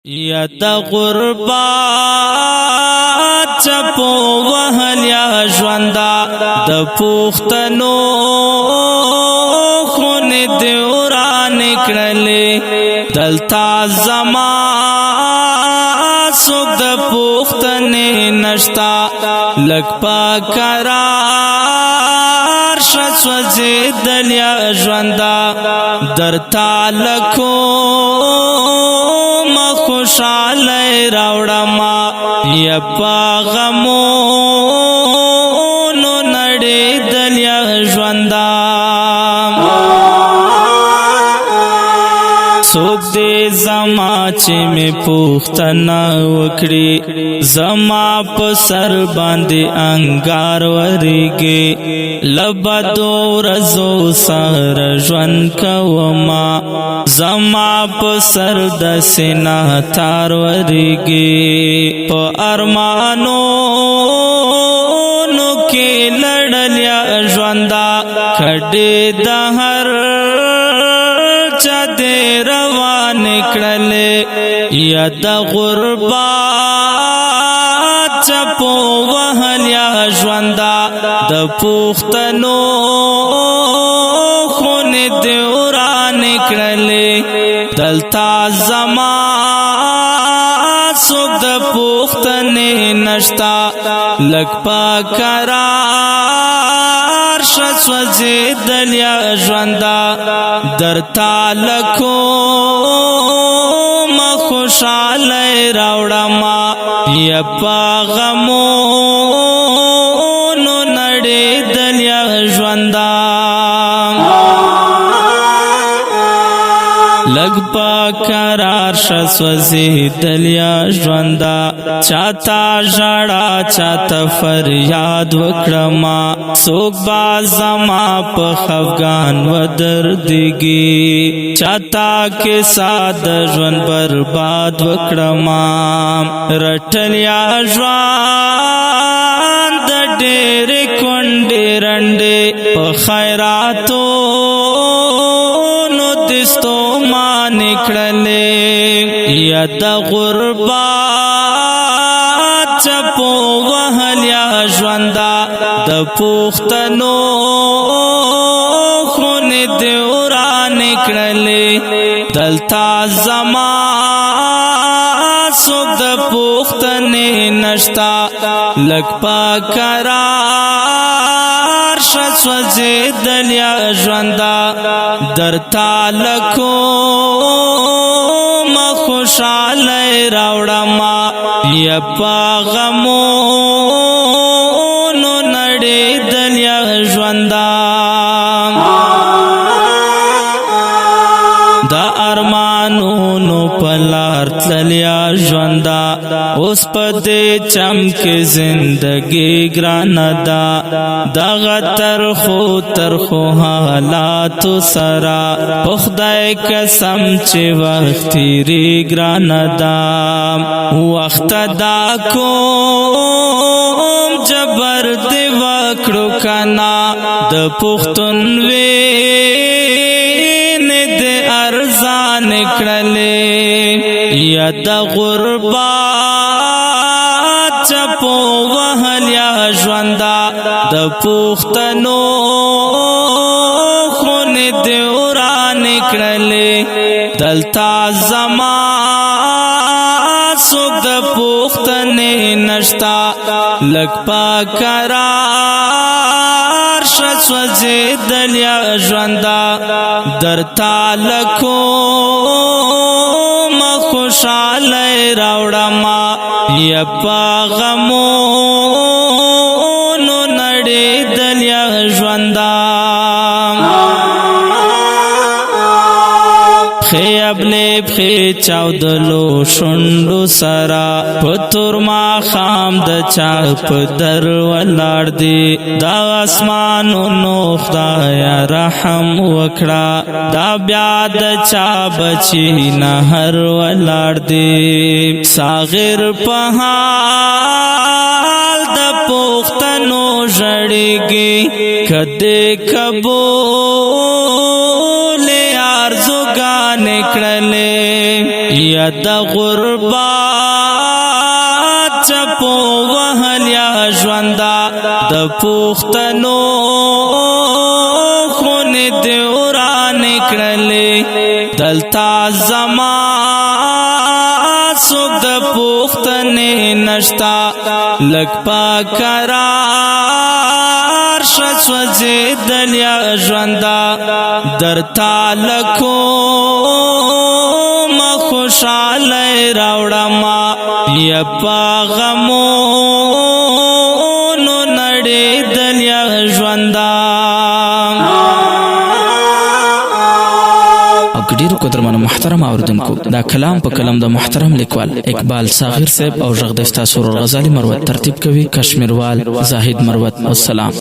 یا د غربات چپو وهل یا ژوندا د پوښتنو خون دې وران کړلې دلتا زما څوک د پوښتنې نشتا لږ په کرار شه سوځېدل یا ژوندا درتا لکومه خوشحالی راوړما یا په غمونو نړېدل یا ژوندا څوک دې زما چې مې پوښتنه وکړي زما په سر باندې انګار ورېږي له بدو ورځو سره ژوند کومه زما په سر داسې نهتار ورېږي په ارمانونو کې لړل یا ژوندا کډې د هر چا دې روان کړلې یا د غربات چپو وهل یا ژوندا د پوښتنو خون دې وران کړلې دلتا زما څوک د پوښتنې نشتا لږ په کرار شه سوځېدل یا ژوندا درتا لکومه خوشحالی راوړما یا په غمونو نړېدل یا ژوندا لږ په کرار شه سوځېدل یا ژوندا چاته ژړا چاته فریاد وکړما څوک به زما په خفګان ودردېږي چاته کیسه د ژوند برباد وکړما رټل یا ژوند د ډېرې کونډې رنډې په خیراتو ستومان کړلې یا د غربات چپو وهل یا ژوندا د پوښتنو خون دې وران کړلې دلتا زما څوک د پوښتنې نشتا لږ په کرار شه سوځېدل یا ژوندا درتا لکومه خوشحالی راوړما یا په غمونو نړېدل یا ژوندا د ارمانونو په لار تلل یا ژوندا اوس په دې چم کې زندګي ګرانه ده دغه ترخو حالاتو سره په خدای قسم چې وخت تېرې ګرانه ده وخت دا کوم جبر دې وکړو کنه د پښتون ارزان کړلې یا د غربات چپو وهل یا ژوندا د پوښتنو خون دې وران کړلې دلتا زما څوک د پوښتنې نشتا لږ په کرار شه سوځېدل یا ژوندا درتا لکومه خوشحالی راوړما یا په غمونو نړېدل یا ژوندا خیبلې پخې چاودلو شونډو سره په تور ماښام د چا په در ولاړ دی دا اسمانونو خدایه رحم وکړه دا بیا د چا بچی نهر ولاړ دی ساغر په حال د پوښتنو ژړېږي کدې قبول آرزوګانې کړلې یا د غربات چپو وهل یا ژوندا د پښتنو خونه دې وران کړلې دلتا زما څوک د پښتنې نشتا لږ پکرار شسوځې دلیا ژوندا درتا لکو ما خوشاله راوړما یا پاغمو نو نړې دلیا ژوندا. ډیرو قدرمنو محترم اوردونکو دا کلام په کلم د محترم لیکوال اقبال صاغر صاحب او ژغ د استاد سرور غزالی مروت ترتیب کوي کشمیروال زاهد مروت. والسلام.